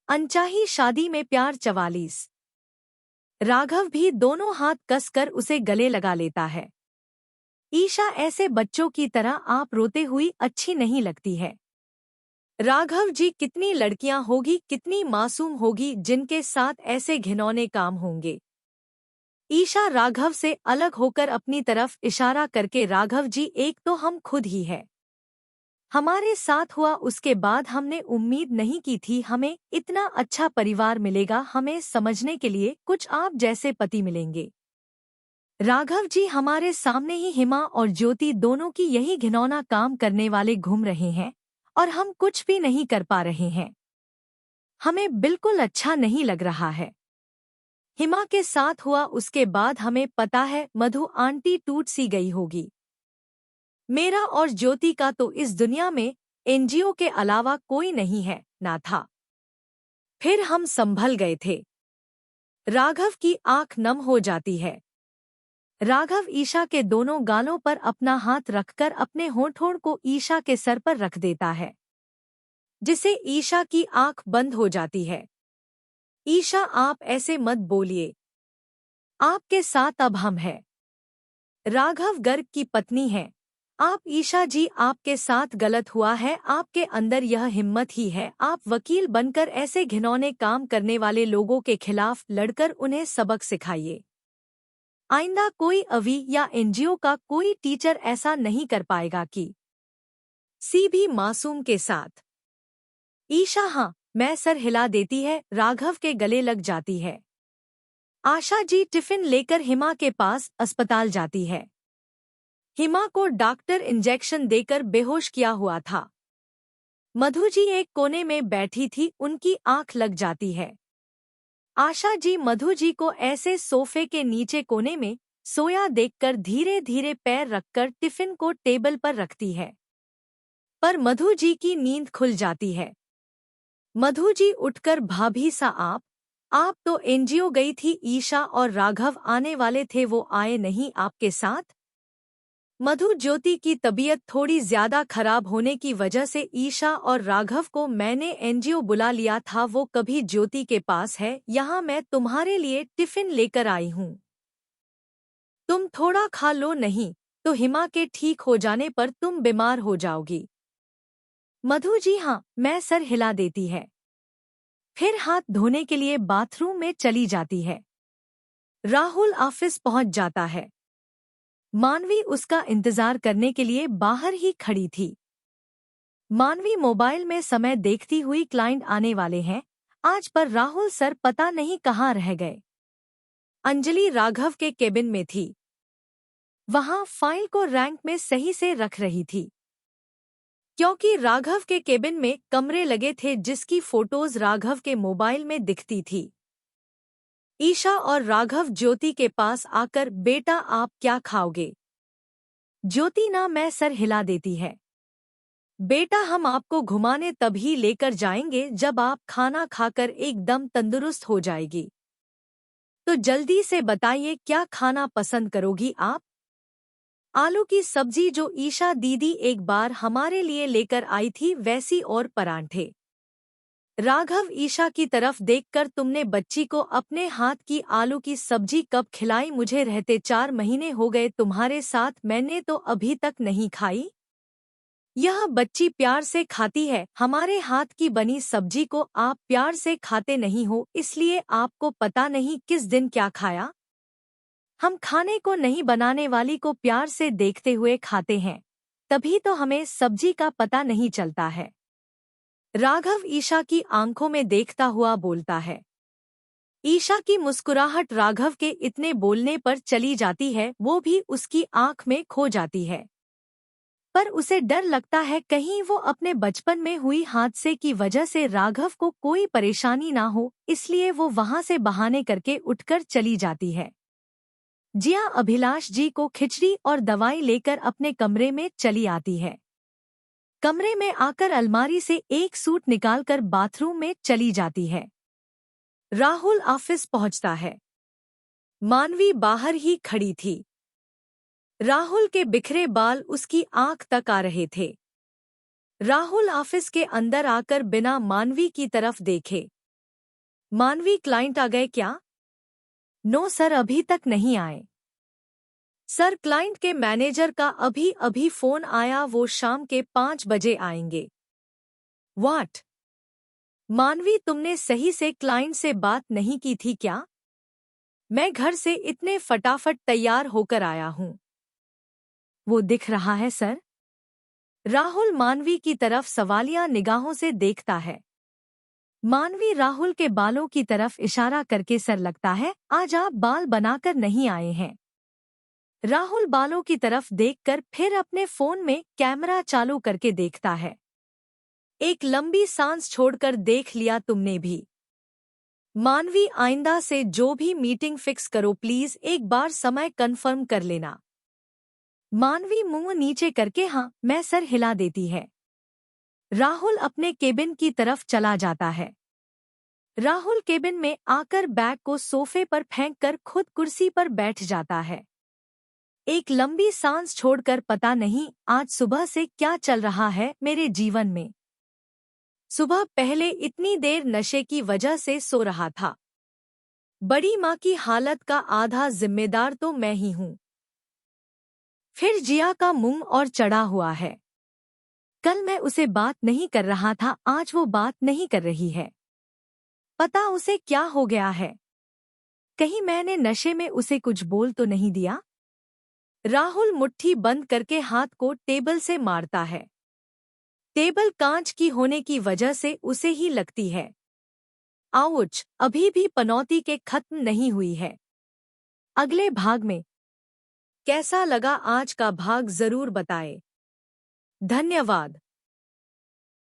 अनचाही शादी में प्यार 44। राघव भी दोनों हाथ कसकर उसे गले लगा लेता है। ईशा ऐसे बच्चों की तरह आप रोते हुई अच्छी नहीं लगती है। राघव जी कितनी लड़कियां होगी, कितनी मासूम होगी जिनके साथ ऐसे घिनौने काम होंगे। ईशा राघव से अलग होकर अपनी तरफ इशारा करके, राघव जी एक तो हम खुद ही है। हमारे साथ हुआ उसके बाद हमने उम्मीद नहीं की थी हमें इतना अच्छा परिवार मिलेगा, हमें समझने के लिए कुछ आप जैसे पति मिलेंगे। राघव जी हमारे सामने ही हिमा और ज्योति दोनों की यही घिनौना काम करने वाले घूम रहे हैं और हम कुछ भी नहीं कर पा रहे हैं। हमें बिल्कुल अच्छा नहीं लग रहा है। हिमा के साथ हुआ उसके बाद हमें पता है मधु आंटी टूट सी गई होगी। मेरा और ज्योति का तो इस दुनिया में एनजीओ के अलावा कोई नहीं है ना था। फिर हम संभल गए थे। राघव की आंख नम हो जाती है। राघव ईशा के दोनों गालों पर अपना हाथ रखकर अपने होंठों को ईशा के सर पर रख देता है, जिसे ईशा की आंख बंद हो जाती है। ईशा आप ऐसे मत बोलिए, आपके साथ अब हम हैं। राघव गर्ग की पत्नी हैं आप। ईशा जी आपके साथ गलत हुआ है, आपके अंदर यह हिम्मत ही है। आप वकील बनकर ऐसे घिनौने काम करने वाले लोगों के खिलाफ लड़कर उन्हें सबक सिखाइए। आइंदा कोई अवी या एनजीओ का कोई टीचर ऐसा नहीं कर पाएगा कि सी भी मासूम के साथ। ईशा हाँ मैं सर हिला देती है, राघव के गले लग जाती है। आशा जी टिफिन लेकर हिमा के पास अस्पताल जाती है। हिमा को डॉक्टर इंजेक्शन देकर बेहोश किया हुआ था। मधु जी एक कोने में बैठी थी, उनकी आंख लग जाती है। आशा जी मधु जी को ऐसे सोफे के नीचे कोने में सोया देखकर धीरे धीरे पैर रखकर टिफिन को टेबल पर रखती है, पर मधु जी की नींद खुल जाती है। मधु जी उठकर, भाभी सा आप तो एनजीओ गई थी, ईशा और राघव आने वाले थे, वो आए नहीं आपके साथ? मधु ज्योति की तबीयत थोड़ी ज्यादा खराब होने की वजह से ईशा और राघव को मैंने एनजीओ बुला लिया था, वो कभी ज्योति के पास है। यहाँ मैं तुम्हारे लिए टिफिन लेकर आई हूँ, तुम थोड़ा खा लो, नहीं तो हिमा के ठीक हो जाने पर तुम बीमार हो जाओगी। मधु जी हाँ मैं सर हिला देती है, फिर हाथ धोने के लिए बाथरूम में चली जाती है। राहुल ऑफिस पहुंच जाता है। मानवी उसका इंतजार करने के लिए बाहर ही खड़ी थी। मानवी मोबाइल में समय देखती हुई, क्लाइंट आने वाले हैं आज, पर राहुल सर पता नहीं कहाँ रह गए। अंजलि राघव के केबिन में थी, वहां फाइल को रैंक में सही से रख रही थी, क्योंकि राघव के केबिन में कमरे लगे थे जिसकी फोटोज राघव के मोबाइल में दिखती थी। ईशा और राघव ज्योति के पास आकर, बेटा आप क्या खाओगे? ज्योति ना मैं सर हिला देती है। बेटा हम आपको घुमाने तभी लेकर जाएंगे जब आप खाना खाकर एकदम तंदुरुस्त हो जाएगी। तो जल्दी से बताइए क्या खाना पसंद करोगी आप? आलू की सब्जी जो ईशा दीदी एक बार हमारे लिए लेकर आई थी वैसी, और परांठे। राघव ईशा की तरफ देखकर, तुमने बच्ची को अपने हाथ की आलू की सब्जी कब खिलाई? मुझे रहते 4 महीने हो गए तुम्हारे साथ, मैंने तो अभी तक नहीं खाई। यह बच्ची प्यार से खाती है, हमारे हाथ की बनी सब्जी को आप प्यार से खाते नहीं हो, इसलिए आपको पता नहीं किस दिन क्या खाया। हम खाने को नहीं बनाने वाली को प्यार से देखते हुए खाते हैं, तभी तो हमें सब्जी का पता नहीं चलता है। राघव ईशा की आंखों में देखता हुआ बोलता है। ईशा की मुस्कुराहट राघव के इतने बोलने पर चली जाती है, वो भी उसकी आंख में खो जाती है, पर उसे डर लगता है कहीं वो अपने बचपन में हुई हादसे की वजह से राघव को कोई परेशानी ना हो, इसलिए वो वहां से बहाने करके उठकर चली जाती है। जिया अभिलाष जी को खिचड़ी और दवाई लेकर अपने कमरे में चली आती है। कमरे में आकर अलमारी से एक सूट निकालकर बाथरूम में चली जाती है। राहुल ऑफिस पहुंचता है। मानवी बाहर ही खड़ी थी। राहुल के बिखरे बाल उसकी आंख तक आ रहे थे। राहुल ऑफिस के अंदर आकर बिना मानवी की तरफ देखे मानवी, क्लाइंट आ गए क्या? नो सर, अभी तक नहीं आए। सर, क्लाइंट के मैनेजर का अभी अभी फोन आया, वो शाम के 5 बजे आएंगे। व्हाट? मानवी, तुमने सही से क्लाइंट से बात नहीं की थी क्या? मैं घर से इतने फटाफट तैयार होकर आया हूं। वो दिख रहा है सर। राहुल मानवी की तरफ सवालिया निगाहों से देखता है। मानवी राहुल के बालों की तरफ इशारा करके, सर लगता है आज आप बाल बनाकर नहीं आए हैं। राहुल बालों की तरफ देखकर फिर अपने फोन में कैमरा चालू करके देखता है। एक लंबी सांस छोड़कर, देख लिया तुमने भी। मानवी, आइंदा से जो भी मीटिंग फिक्स करो प्लीज एक बार समय कंफर्म कर लेना। मानवी मुंह नीचे करके हाँ मैं सर हिला देती है। राहुल अपने केबिन की तरफ चला जाता है। राहुल केबिन में आकर बैग को सोफे पर फेंककर खुद कुर्सी पर बैठ जाता है। एक लंबी सांस छोड़कर, पता नहीं आज सुबह से क्या चल रहा है मेरे जीवन में। सुबह पहले इतनी देर नशे की वजह से सो रहा था। बड़ी माँ की हालत का आधा जिम्मेदार तो मैं ही हूँ। फिर जिया का मुंह और चढ़ा हुआ है। कल मैं उसे बात नहीं कर रहा था, आज वो बात नहीं कर रही है। पता उसे क्या हो गया है? कहीं मैंने नशे में उसे कुछ बोल तो नहीं दिया? राहुल मुट्ठी बंद करके हाथ को टेबल से मारता है। टेबल कांच की होने की वजह से उसे ही लगती है। आउच, अभी भी पनौती के खत्म नहीं हुई है। अगले भाग में कैसा लगा आज का भाग जरूर बताएं। धन्यवाद।